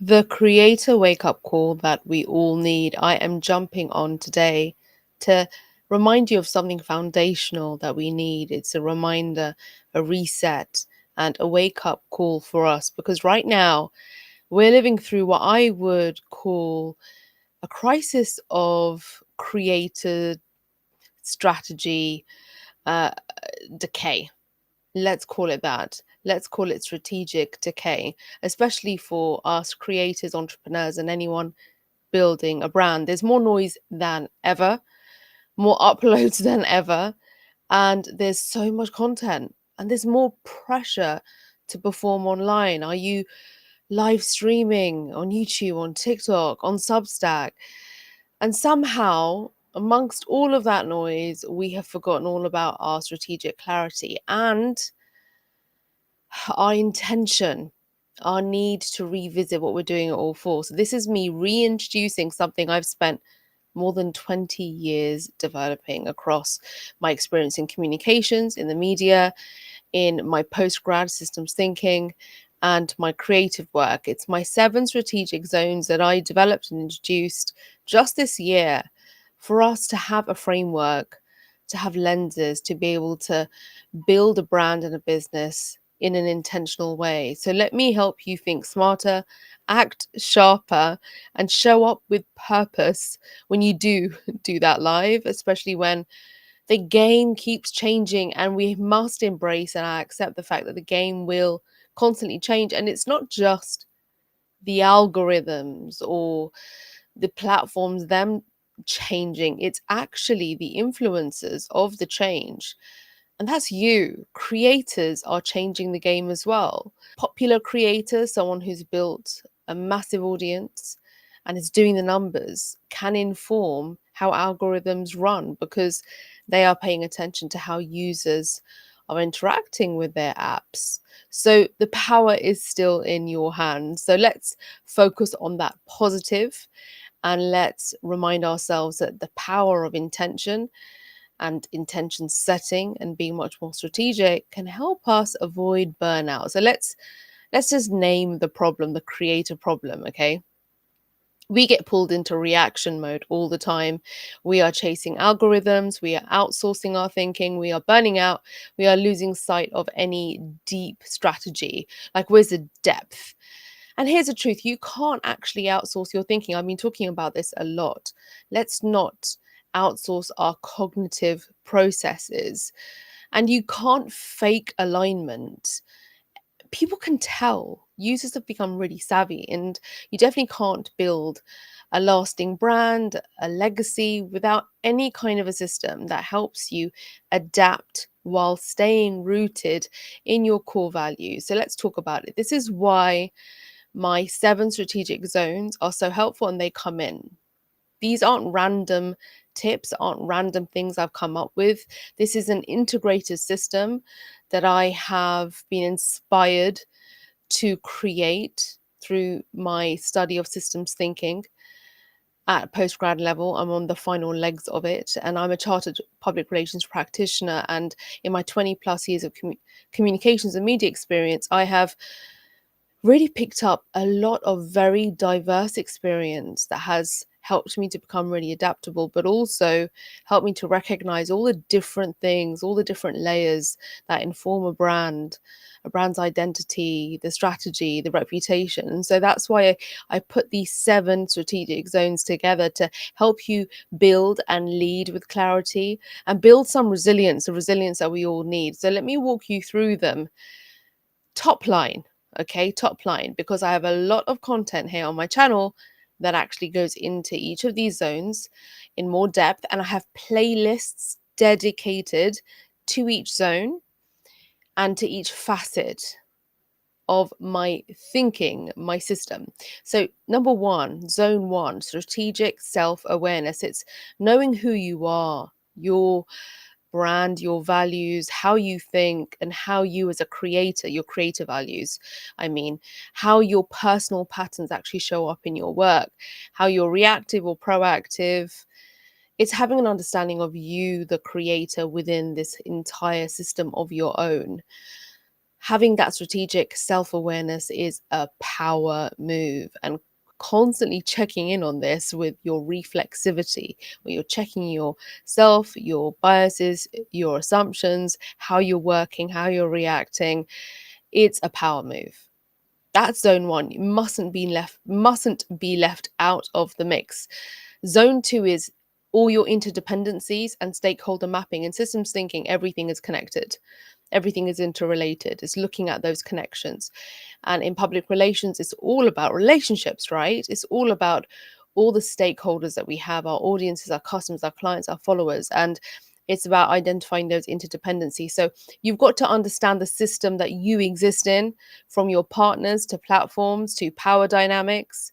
The creator wake up call that we all need. I am jumping on today to remind you of something foundational that we need. It's a reminder, a reset, and a wake up call for us because right now we're living through what I would call a crisis of creator strategy uh, decay. Let's call it that. Let's call it strategic decay, especially for us creators, entrepreneurs, and anyone building a brand. There's more noise than ever, more uploads than ever, and there's so much content, and there's more pressure to perform online. Are you live streaming on YouTube, on TikTok, on Substack? And somehow, amongst all of that noise, we have forgotten all about our strategic clarity and our intention, our need to revisit what we're doing it all for. So, this is me reintroducing something I've spent more than 20 years developing across my experience in communications, in the media, in my post-grad systems thinking, and my creative work. It's my 7 strategic zones that I developed and introduced just this year for us to have a framework, to have lenses, to be able to build a brand and a business in an intentional way. So let me help you think smarter, act sharper, and show up with purpose when you do do that live, especially when the game keeps changing and we must embrace and accept the fact that the game will constantly change. And it's not just the algorithms or the platforms, them changing, it's actually the influencers of the change. And that's you. Creators are changing the game as well. Popular creators, someone who's built a massive audience and is doing the numbers, can inform how algorithms run because they are paying attention to how users are interacting with their apps. So the power is still in your hands. So let's focus on that positive and let's remind ourselves that the power of intention and intention setting and being much more strategic can help us avoid burnout. So let's just name the problem, the creator problem, okay? We get pulled into reaction mode all the time. We are chasing algorithms, we are outsourcing our thinking, we are burning out, we are losing sight of any deep strategy. Like, where's the depth? And here's the truth, you can't actually outsource your thinking. I've been talking about this a lot. Let's not outsource our cognitive processes. And you can't fake alignment. People can tell. Users have become really savvy, and you definitely can't build a lasting brand, a legacy without any kind of a system that helps you adapt while staying rooted in your core values. So let's talk about it. This is why my 7 strategic zones are so helpful and they come in. These aren't random tips, aren't random things I've come up with. This is an integrated system that I have been inspired to create through my study of systems thinking at postgrad level. I'm on the final legs of it, and I'm a chartered public relations practitioner. And in my 20 plus years of communications and media experience, I have really picked up a lot of very diverse experience that has helped me to become really adaptable, but also helped me to recognize all the different things, all the different layers that inform a brand's identity, the strategy, the reputation. And so that's why I put these 7 strategic zones together to help you build and lead with clarity and build some resilience, the resilience that we all need. So let me walk you through them. Top line, okay, top line, because I have a lot of content here on my channel that actually goes into each of these zones in more depth, and I have playlists dedicated to each zone and to each facet of my thinking, my system. So, number 1, zone 1, strategic self awareness. It's knowing who you are, your brand, your values, how you think, and how you as a creator, your creator values, I mean, how your personal patterns actually show up in your work, how you're reactive or proactive. It's having an understanding of you, the creator, within this entire system of your own. Having that strategic self-awareness is a power move, and constantly checking in on this with your reflexivity, where you're checking yourself, your biases, your assumptions, how you're working, how you're reacting. It's a power move. That's zone one. You mustn't be left out of the mix. Zone two is all your interdependencies and stakeholder mapping. In systems thinking, everything is connected, everything is interrelated. It's looking at those connections. And in public relations, it's all about relationships, right? It's all about all the stakeholders that we have, our audiences, our customers, our clients, our followers. And it's about identifying those interdependencies. So you've got to understand the system that you exist in, from your partners to platforms to power dynamics.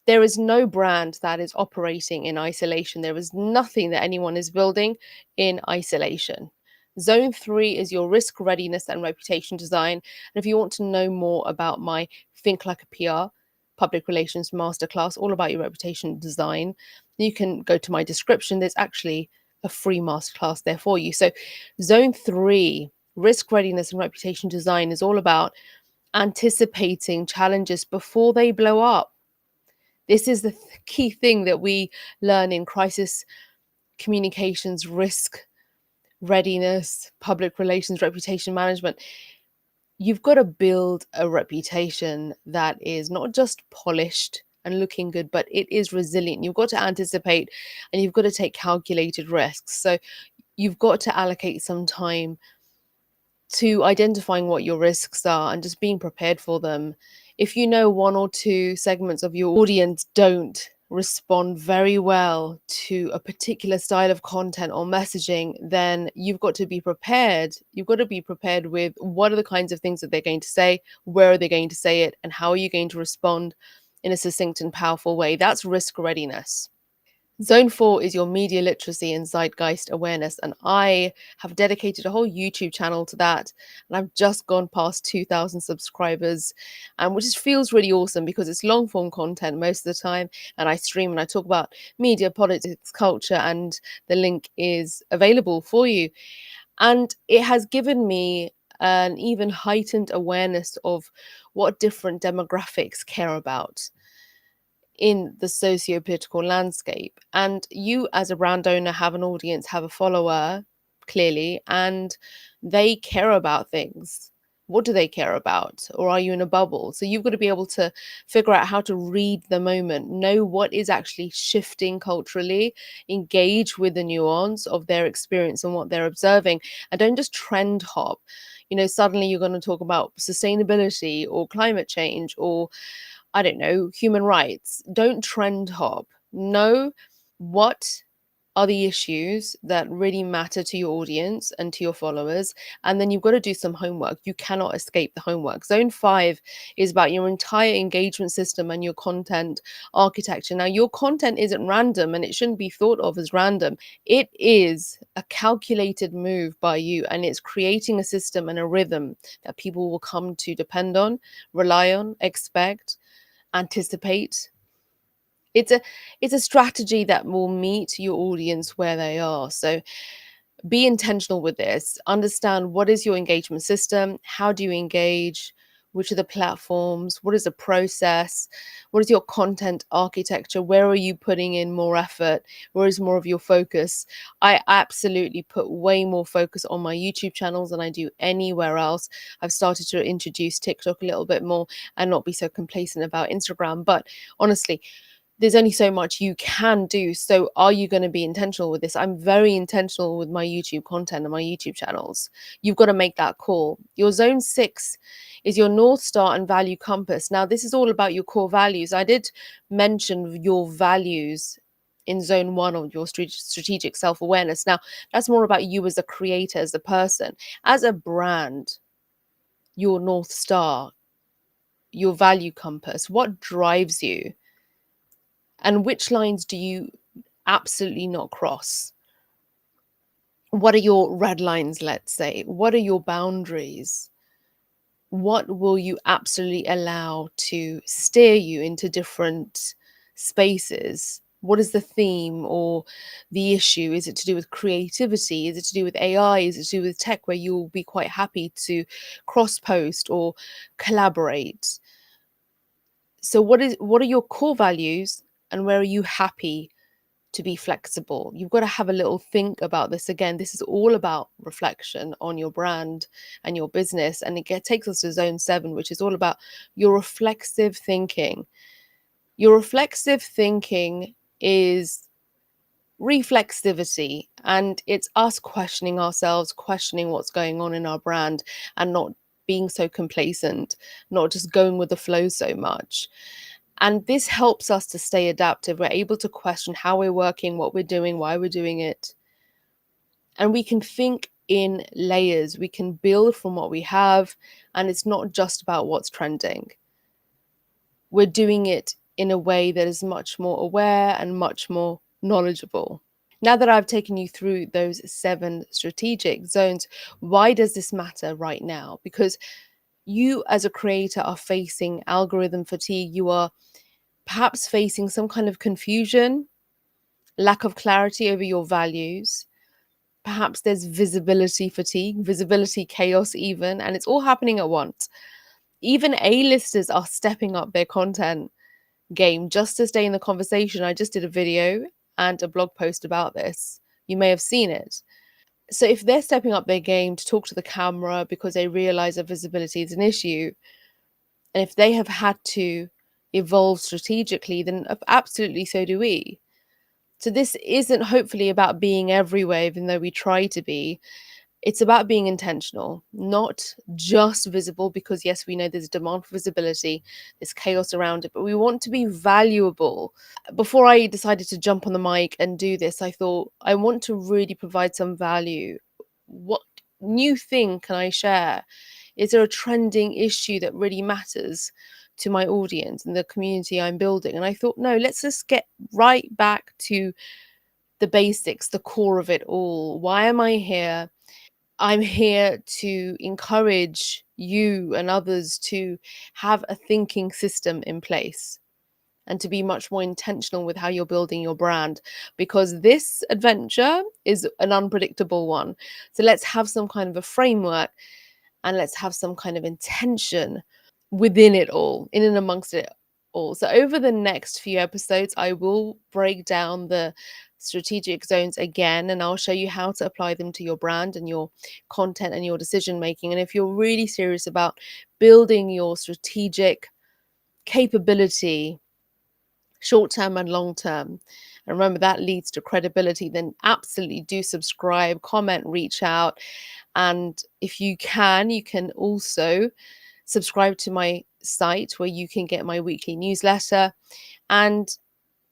There is no brand that is operating in isolation. There is nothing that anyone is building in isolation. Zone three is your risk readiness and reputation design. And if you want to know more about my Think Like a PR public relations masterclass, all about your reputation design, you can go to my description. There's actually a free masterclass there for you. So, zone three, risk readiness and reputation design, is all about anticipating challenges before they blow up. This is the key thing that we learn in crisis communications, risk readiness, public relations, reputation management. You've got to build a reputation that is not just polished and looking good, but it is resilient. You've got to anticipate and you've got to take calculated risks. So you've got to allocate some time to identifying what your risks are and just being prepared for them. If you know one or two segments of your audience don't respond very well to a particular style of content or messaging, then you've got to be prepared. You've got to be prepared with what are the kinds of things that they're going to say, where are they going to say it, and how are you going to respond in a succinct and powerful way. That's risk readiness. Zone four is your media literacy and zeitgeist awareness. And I have dedicated a whole YouTube channel to that. And I've just gone past 2,000 subscribers, which feels really awesome because it's long form content most of the time. And I stream and I talk about media, politics, culture, and the link is available for you. And it has given me an even heightened awareness of what different demographics care about in the socio-political landscape. And you as a brand owner have an audience, have a follower, clearly, and they care about things. What do they care about? Or are you in a bubble? So you've got to be able to figure out how to read the moment, know what is actually shifting culturally, engage with the nuance of their experience and what they're observing, and don't just trend hop. Suddenly you're going to talk about sustainability or climate change or, I don't know, human rights. Don't trend hop. Know what are the issues that really matter to your audience and to your followers. And then you've got to do some homework. You cannot escape the homework. Zone five is about your entire engagement system and your content architecture. Now, your content isn't random and it shouldn't be thought of as random. It is a calculated move by you, and it's creating a system and a rhythm that people will come to depend on, rely on, expect, anticipate. It's a strategy that will meet your audience where they are. So be intentional with this. Understand, what is your engagement system? How do you engage? Which are the platforms? What is the process? What is your content architecture? Where are you putting in more effort? Where is more of your focus? I absolutely put way more focus on my YouTube channels than I do anywhere else. I've started to introduce TikTok a little bit more and not be so complacent about Instagram. But honestly, there's only so much you can do. So are you going to be intentional with this? I'm very intentional with my YouTube content and my YouTube channels. You've got to make that call. Your zone six is your North Star and value compass. Now, this is all about your core values. I did mention your values in zone one of your strategic self-awareness. Now, that's more about you as a creator, as a person, as a brand. Your North Star, your value compass, what drives you? And which lines do you absolutely not cross? What are your red lines, let's say? What are your boundaries? What will you absolutely allow to steer you into different spaces What is the theme or the issue? Is it to do with creativity? Is it to do with AI? Is it to do with tech, where you'll be quite happy to cross post or collaborate? So what are your core values, and where are you happy to be flexible? You've got to have a little think about this. Again, this is all about reflection on your brand and your business. And takes us to zone 7, which is all about your reflexive thinking. Your reflexive thinking is reflexivity, and it's us questioning ourselves, questioning what's going on in our brand, and not being so complacent, not just going with the flow so much. And this helps us to stay adaptive. We're able to question how we're working, what we're doing, why we're doing it. And we can think in layers. We can build from what we have. And it's not just about what's trending. We're doing it in a way that is much more aware and much more knowledgeable. Now that I've taken you through those 7 strategic zones, why does this matter right now? Because you as a creator are facing algorithm fatigue. You are perhaps facing some kind of confusion, lack of clarity over your values. Perhaps there's visibility fatigue, visibility chaos, even, and it's all happening at once. Even A-listers are stepping up their content game just to stay in the conversation. I just did a video and a blog post about this. You may have seen it. So if they're stepping up their game to talk to the camera because they realize that visibility is an issue, and if they have had to evolve strategically, then absolutely so do we. So this isn't hopefully about being everywhere, even though we try to be. It's about being intentional, not just visible, because yes, we know there's demand for visibility, there's chaos around it, but we want to be valuable. Before I decided to jump on the mic and do this, I thought I want to really provide some value. What new thing can I share? Is there a trending issue that really matters to my audience and the community I'm building? And I thought, no, let's just get right back to the basics, the core of it all. Why am I here? I'm here to encourage you and others to have a thinking system in place and to be much more intentional with how you're building your brand, because this adventure is an unpredictable one. So let's have some kind of a framework, and let's have some kind of intention within it all, in and amongst it all. So over the next few episodes, I will break down the strategic zones again, and I'll show you how to apply them to your brand and your content and your decision making. And if you're really serious about building your strategic capability, short term and long term, and remember that leads to credibility, then absolutely do subscribe, comment, reach out. And if you can also subscribe to my site, where you can get my weekly newsletter, and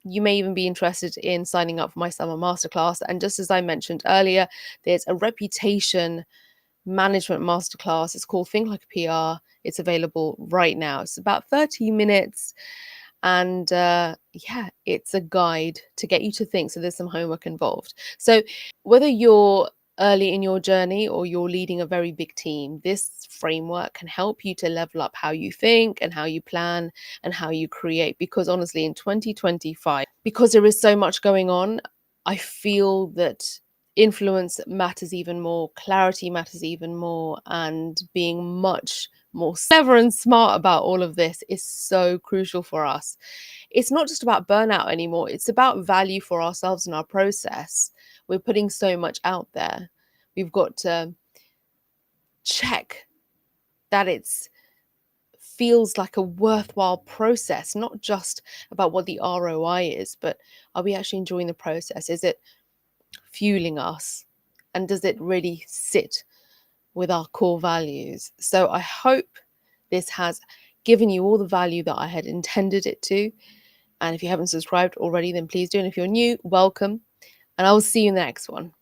you may even be interested in signing up for my summer masterclass. And just as I mentioned earlier, there's a reputation management masterclass. It's called Think Like a PR. It's available right now. It's about 30 minutes. And yeah, it's a guide to get you to think. So there's some homework involved. So whether you're early in your journey or you're leading a very big team, this framework can help you to level up how you think and how you plan and how you create. Because honestly, in 2025, because there is so much going on, I feel that influence matters even more, clarity matters even more, and being much more clever and smart about all of this is so crucial for us. It's not just about burnout anymore, it's about value for ourselves and our process. We're putting so much out there. We've got to check that it's feels like a worthwhile process, not just about what the ROI is, but are we actually enjoying the process? Is it fueling us? And does it really sit with our core values? So I hope this has given you all the value that I had intended it to. And if you haven't subscribed already, then please do. And if you're new, welcome. And I will see you in the next one.